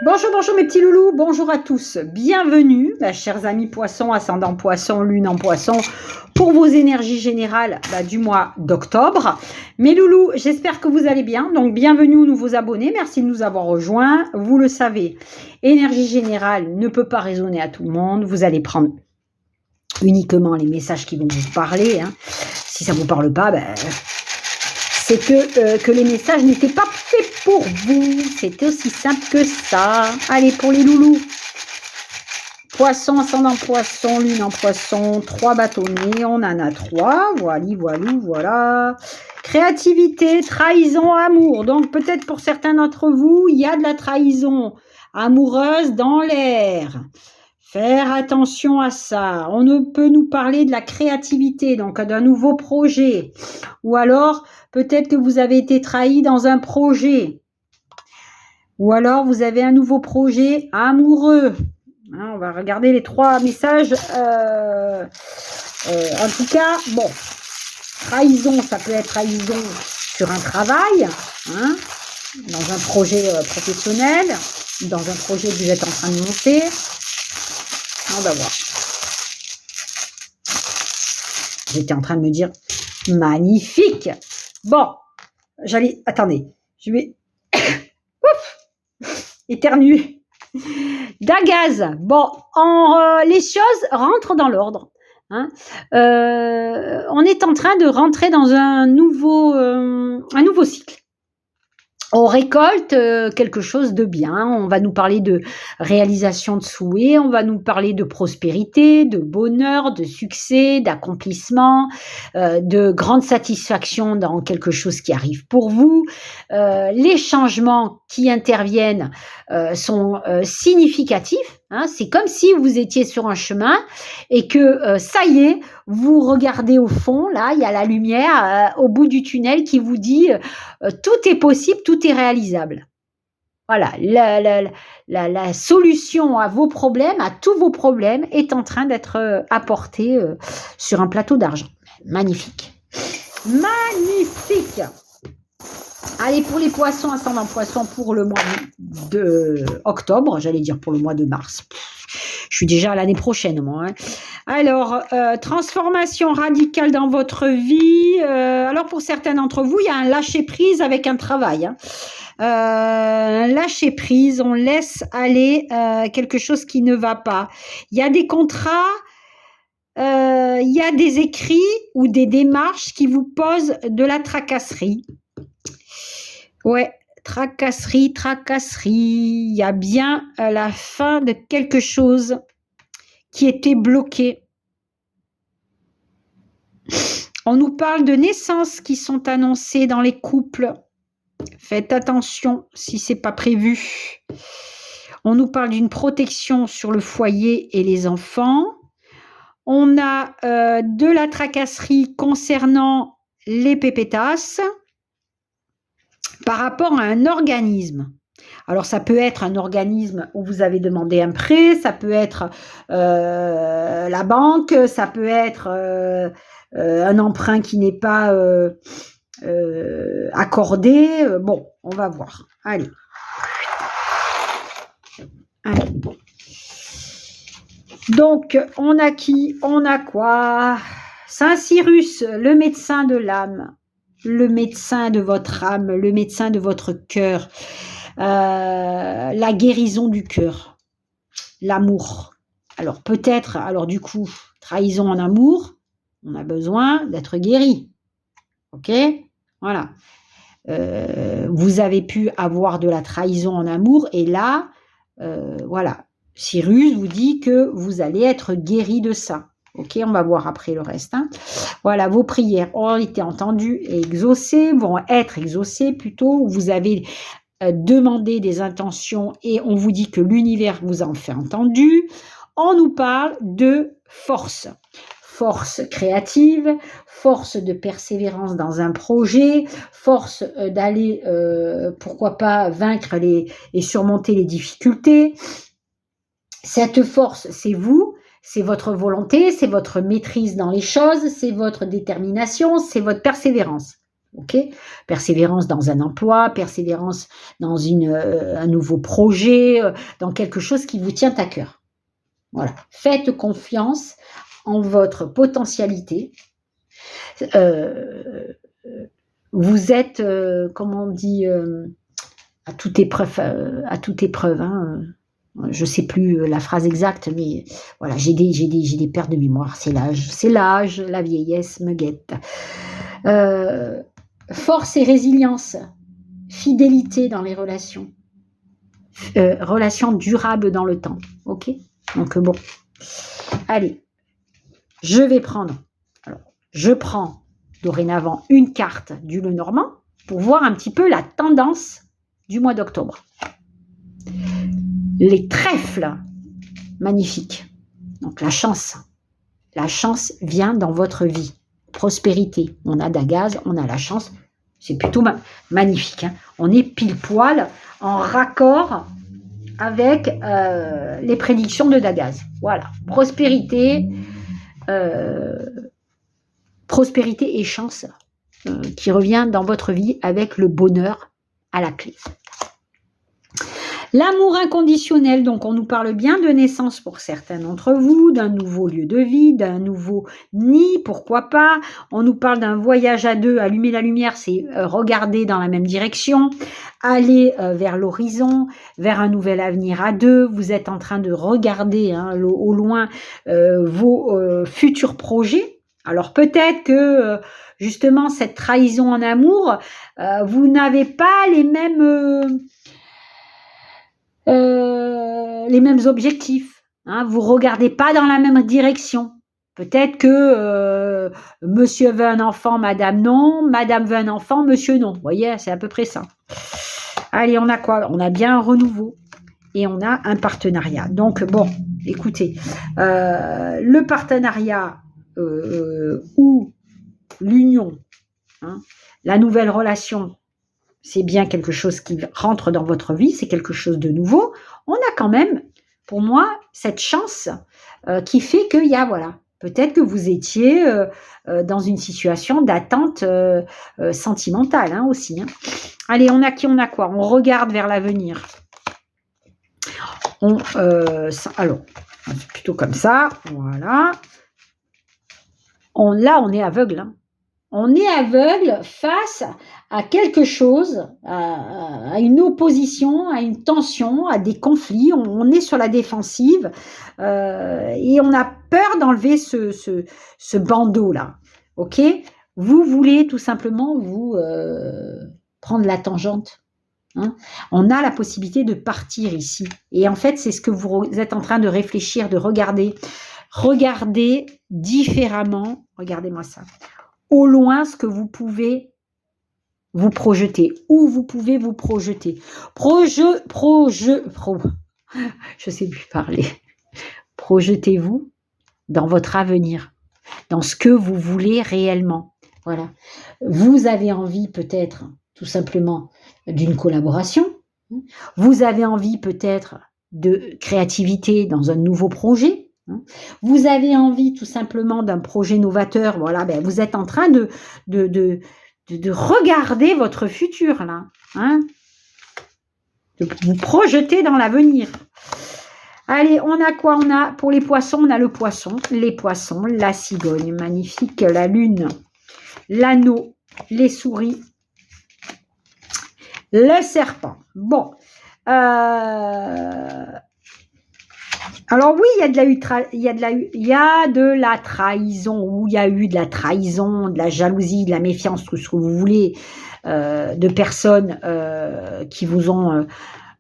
Bonjour, bonjour mes petits loulous, bonjour à tous, bienvenue, chers amis poissons, ascendant poisson, lune en poisson, pour vos énergies générales du mois d'octobre. Mes loulous, j'espère que vous allez bien, donc bienvenue aux nouveaux abonnés, merci de nous avoir rejoints. Vous le savez, énergie générale ne peut pas résonner à tout le monde, vous allez prendre uniquement les messages qui vont vous parler, hein. Si ça ne vous parle pas, c'est que les messages n'étaient pas faits pour vous. C'était aussi simple que ça. Allez, pour les loulous. Poisson, ascendant poisson, lune en poisson, 3 bâtonnets, on en a 3. Voilà. Créativité, trahison, amour. Donc, peut-être pour certains d'entre vous, il y a de la trahison amoureuse dans l'air. Faire attention à ça. On ne peut nous parler de la créativité, donc d'un nouveau projet. Ou alors, peut-être que vous avez été trahi dans un projet. Ou alors, vous avez un nouveau projet amoureux. Hein, on va regarder les 3 messages. En tout cas, bon, trahison, ça peut être trahison sur un travail, hein, dans un projet professionnel, dans un projet que vous êtes en train de monter. On va voir. J'étais en train de me dire magnifique. Bon, attendez, je vais éternuer. D'agaz. Bon, les choses rentrent dans l'ordre. Hein. On est en train de rentrer dans un nouveau cycle. On récolte quelque chose de bien, on va nous parler de réalisation de souhaits, on va nous parler de prospérité, de bonheur, de succès, d'accomplissement, de grande satisfaction dans quelque chose qui arrive pour vous. Les changements qui interviennent sont significatifs. Hein, c'est comme si vous étiez sur un chemin et que ça y est, vous regardez au fond, là, il y a la lumière au bout du tunnel qui vous dit tout est possible, tout est réalisable. Voilà, la solution à vos problèmes, à tous vos problèmes, est en train d'être apportée sur un plateau d'argent. Magnifique. Magnifique. Allez, pour les poissons, ascendant poisson, pour le mois d'octobre, j'allais dire pour le mois de mars. Je suis déjà à l'année prochaine, moi. Hein. Alors, transformation radicale dans votre vie. Alors, pour certains d'entre vous, il y a un lâcher-prise avec un travail. Hein. Lâcher-prise, on laisse aller quelque chose qui ne va pas. Il y a des contrats, il y a des écrits ou des démarches qui vous posent de la tracasserie. Ouais, tracasserie. Il y a bien la fin de quelque chose qui était bloqué. On nous parle de naissances qui sont annoncées dans les couples. Faites attention si c'est pas prévu. On nous parle d'une protection sur le foyer et les enfants. On a de la tracasserie concernant les pépétasses. Par rapport à un organisme. Alors, ça peut être un organisme où vous avez demandé un prêt, ça peut être la banque, ça peut être un emprunt qui n'est pas accordé. Bon, on va voir. Allez. Donc, on a qui? On a quoi? Saint Cyrus, le médecin de l'âme. Le médecin de votre âme, le médecin de votre cœur, la guérison du cœur, l'amour. Alors peut-être, du coup, trahison en amour, on a besoin d'être guéri. Ok? Voilà. Vous avez pu avoir de la trahison en amour et là, voilà, Cyrus vous dit que vous allez être guéri de ça. Ok, on va voir après le reste. Hein. Voilà, vos prières ont été entendues et exaucées, vont être exaucées plutôt. Vous avez demandé des intentions et on vous dit que l'univers vous en fait entendu. On nous parle de force. Force créative, force de persévérance dans un projet, force d'aller, pourquoi pas, vaincre et surmonter les difficultés. Cette force, c'est vous. C'est votre volonté, c'est votre maîtrise dans les choses, c'est votre détermination, c'est votre persévérance. ok? Persévérance dans un emploi, persévérance dans un nouveau projet, dans quelque chose qui vous tient à cœur. Voilà. Faites confiance en votre potentialité. Vous êtes, comment on dit, à toute épreuve, hein, je ne sais plus la phrase exacte, mais voilà, j'ai des pertes de mémoire, c'est l'âge, la vieillesse me guette. Force et résilience, fidélité dans les relations, relations durables dans le temps, ok? Donc bon, allez, je vais prendre, alors, je prends dorénavant une carte du Lenormand pour voir un petit peu la tendance du mois d'octobre. Les trèfles, magnifiques. Donc la chance vient dans votre vie. Prospérité, on a Dagaz, on a la chance, c'est plutôt magnifique. Hein. On est pile poil en raccord avec les prédictions de Dagaz. Voilà, prospérité et chance qui revient dans votre vie avec le bonheur à la clé. L'amour inconditionnel, donc on nous parle bien de naissance pour certains d'entre vous, d'un nouveau lieu de vie, d'un nouveau nid, pourquoi pas. On nous parle d'un voyage à deux, allumer la lumière, c'est regarder dans la même direction, aller vers l'horizon, vers un nouvel avenir à deux. Vous êtes en train de regarder hein, au loin vos futurs projets. Alors peut-être que justement cette trahison en amour, vous n'avez pas les mêmes objectifs, hein, vous regardez pas dans la même direction. Peut-être que monsieur veut un enfant, madame non, madame veut un enfant, monsieur non. Vous voyez, c'est à peu près ça. Allez, on a quoi? On a bien un renouveau et on a un partenariat. Donc bon, écoutez, le partenariat ou l'union, hein, la nouvelle relation, c'est bien quelque chose qui rentre dans votre vie, c'est quelque chose de nouveau. On a quand même, pour moi, cette chance qui fait qu'il y a, voilà, peut-être que vous étiez dans une situation d'attente sentimentale hein, aussi. Hein. Allez, on a quoi? On regarde vers l'avenir. Alors, c'est plutôt comme ça, voilà. Là, on est aveugle, hein. On est aveugle face à quelque chose, à une opposition, à une tension, à des conflits. On est sur la défensive et on a peur d'enlever ce bandeau-là. Ok? Vous voulez tout simplement vous prendre la tangente. Hein? On a la possibilité de partir ici. Et en fait, c'est ce que vous êtes en train de réfléchir, de regarder. Regardez différemment. Regardez-moi ça. Au loin, ce que vous pouvez vous projeter. Où vous pouvez vous projeter. Je sais plus parler. Projetez-vous dans votre avenir. Dans ce que vous voulez réellement. Voilà. Vous avez envie peut-être, tout simplement, d'une collaboration. Vous avez envie peut-être de créativité dans un nouveau projet. Vous avez envie tout simplement d'un projet novateur, voilà, ben vous êtes en train de regarder votre futur là, hein, de vous projeter dans l'avenir. Allez, on a quoi? On a pour les poissons, on a le poisson, les poissons, la cigogne, magnifique, la lune, l'anneau, les souris, le serpent. Bon. Alors oui, il y a de la trahison, ou il y a eu de la trahison, de la jalousie, de la méfiance, tout ce que vous voulez, de personnes qui vous ont,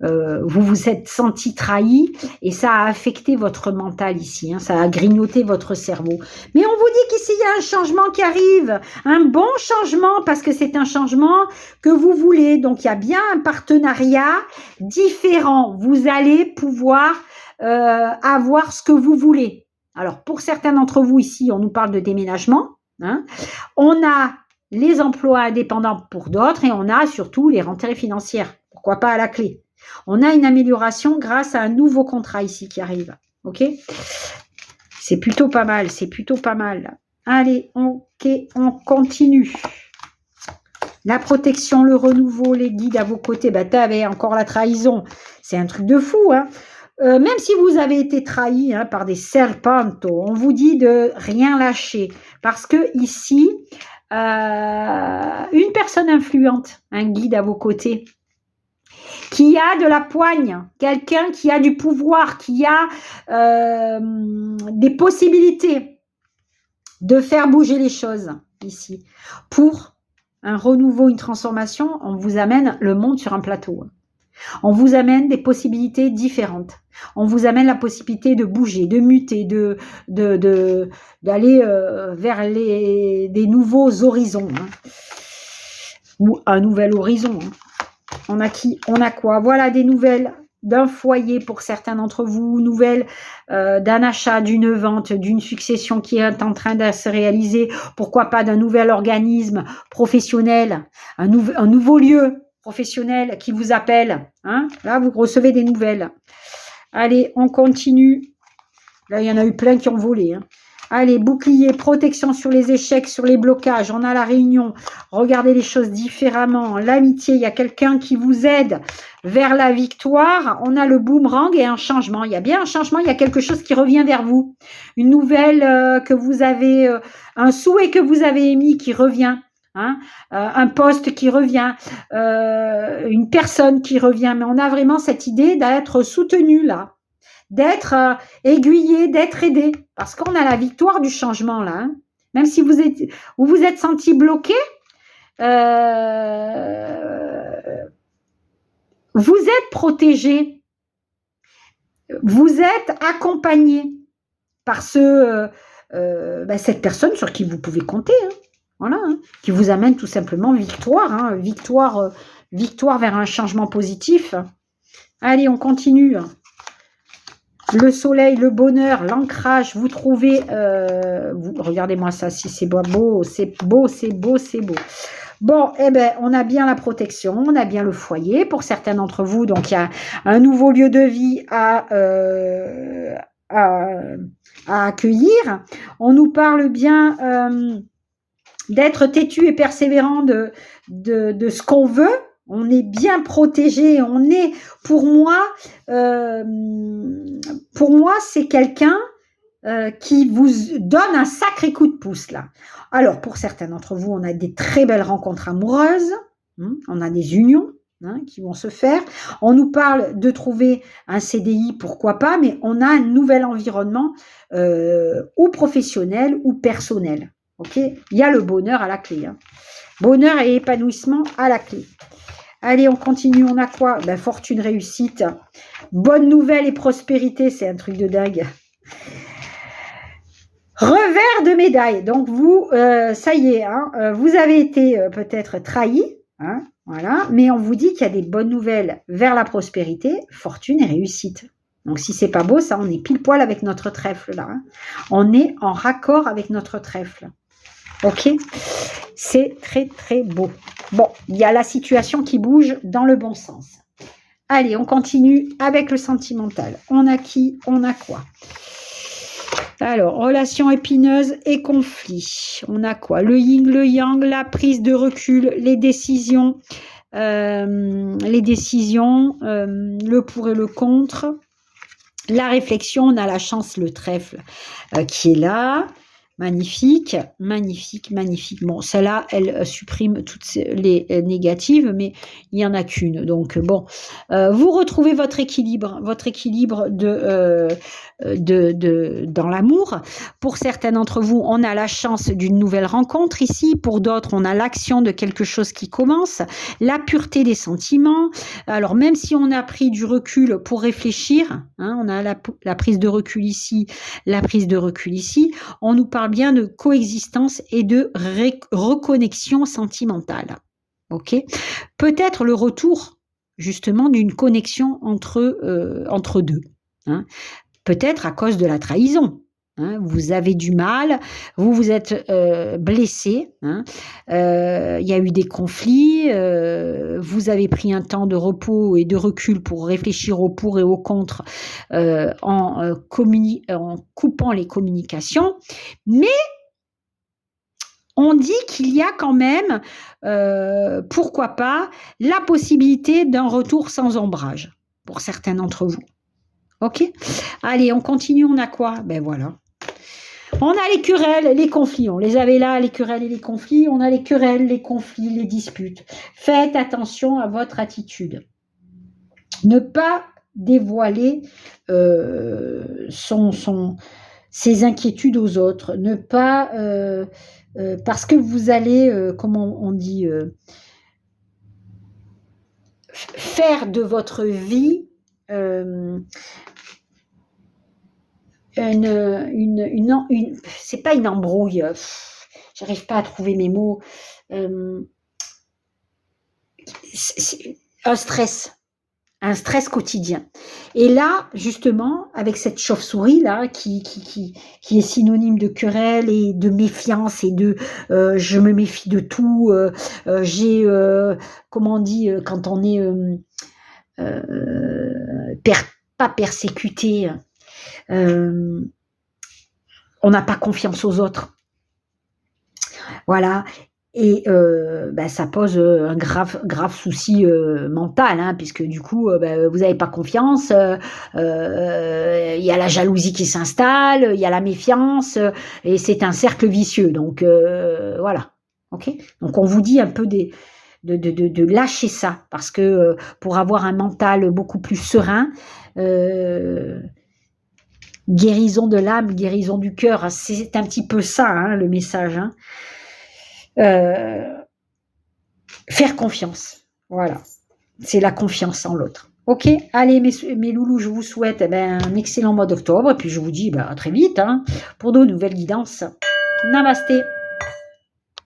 vous vous êtes senti trahi, et ça a affecté votre mental ici, hein, ça a grignoté votre cerveau. Mais on vous dit qu'ici il y a un changement qui arrive, un bon changement, parce que c'est un changement que vous voulez. Donc il y a bien un partenariat différent. Vous allez pouvoir avoir ce que vous voulez. Alors, pour certains d'entre vous ici, on nous parle de déménagement. Hein. On a les emplois indépendants pour d'autres et on a surtout les rentrées financières. Pourquoi pas à la clé. On a une amélioration grâce à un nouveau contrat ici qui arrive. Ok? C'est plutôt pas mal, c'est plutôt pas mal. Allez, ok, on continue. La protection, le renouveau, les guides à vos côtés. Ben, t'avais encore la trahison. C'est un truc de fou, hein. Même si vous avez été trahi par des serpentos, on vous dit de rien lâcher. Parce que ici, une personne influente, un guide à vos côtés, qui a de la poigne, quelqu'un qui a du pouvoir, qui a des possibilités de faire bouger les choses ici. Pour un renouveau, une transformation, on vous amène le monde sur un plateau. On vous amène des possibilités différentes. On vous amène la possibilité de bouger, de muter, d'aller vers des nouveaux horizons. Ou un nouvel horizon. On a qui? On a quoi? Voilà des nouvelles d'un foyer pour certains d'entre vous, nouvelles d'un achat, d'une vente, d'une succession qui est en train de se réaliser, pourquoi pas d'un nouvel organisme professionnel, un nouveau lieu professionnel qui vous appelle. Hein? Là, vous recevez des nouvelles. Allez, on continue. Là, il y en a eu plein qui ont volé. Hein. Allez, bouclier, protection sur les échecs, sur les blocages. On a la réunion. Regardez les choses différemment. L'amitié, il y a quelqu'un qui vous aide vers la victoire. On a le boomerang et un changement. Il y a bien un changement, il y a quelque chose qui revient vers vous. Une nouvelle que vous avez, un souhait que vous avez émis qui revient. Hein, un poste qui revient, une personne qui revient. Mais on a vraiment cette idée d'être soutenu là. D'être aiguillé, d'être aidé. Parce qu'on a la victoire du changement là. Hein. Même si vous êtes senti bloqué, vous êtes protégé. Vous êtes accompagné par cette personne sur qui vous pouvez compter. Hein. Voilà, hein, qui vous amène tout simplement victoire. Hein, victoire vers un changement positif. Allez, on continue. Le soleil, le bonheur, l'ancrage, vous trouvez, regardez-moi ça, si c'est beau, c'est beau, c'est beau, c'est beau. Bon, eh ben, on a bien la protection, on a bien le foyer pour certains d'entre vous, donc il y a un nouveau lieu de vie à accueillir. On nous parle bien d'être têtu et persévérant de ce qu'on veut. On est bien protégé, on est, pour moi, c'est quelqu'un qui vous donne un sacré coup de pouce, là. Alors, pour certains d'entre vous, on a des très belles rencontres amoureuses, on a des unions qui vont se faire. On nous parle de trouver un CDI, pourquoi pas, mais on a un nouvel environnement, ou professionnel ou personnel. Ok, il y a le bonheur à la clé. Hein. Bonheur et épanouissement à la clé. Allez, on continue. On a quoi? Ben, fortune, réussite. Bonne nouvelle et prospérité. C'est un truc de dingue. Revers de médaille. Donc, vous, ça y est, hein, vous avez été peut-être trahi. Hein, voilà. Mais on vous dit qu'il y a des bonnes nouvelles vers la prospérité, fortune et réussite. Donc, si c'est pas beau, ça, on est pile poil avec notre trèfle, là. Hein. On est en raccord avec notre trèfle. Ok, c'est très très beau. Bon, il y a la situation qui bouge dans le bon sens. Allez, on continue avec le sentimental. On a qui? On a quoi? Alors, relations épineuses et conflits. On a quoi? Le yin, le yang, la prise de recul, les décisions, le pour et le contre. La réflexion, on a la chance, le trèfle qui est là. Magnifique, magnifique, magnifique. Bon, celle-là, elle supprime toutes les négatives, mais il n'y en a qu'une. Donc, bon, vous retrouvez votre équilibre dans l'amour. Pour certains d'entre vous, on a la chance d'une nouvelle rencontre ici. Pour d'autres, on a l'action de quelque chose qui commence. La pureté des sentiments. Alors, même si on a pris du recul pour réfléchir, hein, on a la prise de recul ici, la prise de recul ici, on nous parle bien de coexistence et de reconnexion sentimentale. Ok, peut-être le retour justement d'une connexion entre deux. Hein. Peut-être à cause de la trahison. Hein, vous avez du mal, vous êtes blessé, hein, y a eu des conflits, vous avez pris un temps de repos et de recul pour réfléchir au pour et au contre en coupant les communications, mais on dit qu'il y a quand même, pourquoi pas, la possibilité d'un retour sans ombrage pour certains d'entre vous. Ok? Allez, on continue, on a quoi? Ben voilà. On a les querelles, les conflits. On les avait là, les querelles et les conflits. On a les querelles, les conflits, les disputes. Faites attention à votre attitude. Ne pas dévoiler ses inquiétudes aux autres. Ne pas... parce que vous allez, comment on dit, faire de votre vie c'est pas une embrouille, j'arrive pas à trouver mes mots, c'est un stress quotidien. Et là, justement, avec cette chauve-souris là, qui est synonyme de querelle et de méfiance et de je me méfie de tout, j'ai comment on dit quand on est pas persécuté, on n'a pas confiance aux autres. Voilà. Et ça pose un grave souci mental, hein, puisque du coup, vous n'avez pas confiance, il y a la jalousie qui s'installe, il y a la méfiance, et c'est un cercle vicieux. Donc, voilà. Ok. Donc, on vous dit un peu de lâcher ça, parce que pour avoir un mental beaucoup plus serein, guérison de l'âme, guérison du cœur, c'est un petit peu ça, hein, le message, hein. Faire confiance, voilà, c'est la confiance en l'autre. Ok, allez mes loulous, je vous souhaite un excellent mois d'octobre, et puis je vous dis à très vite, hein, pour de nouvelles guidances. Namasté.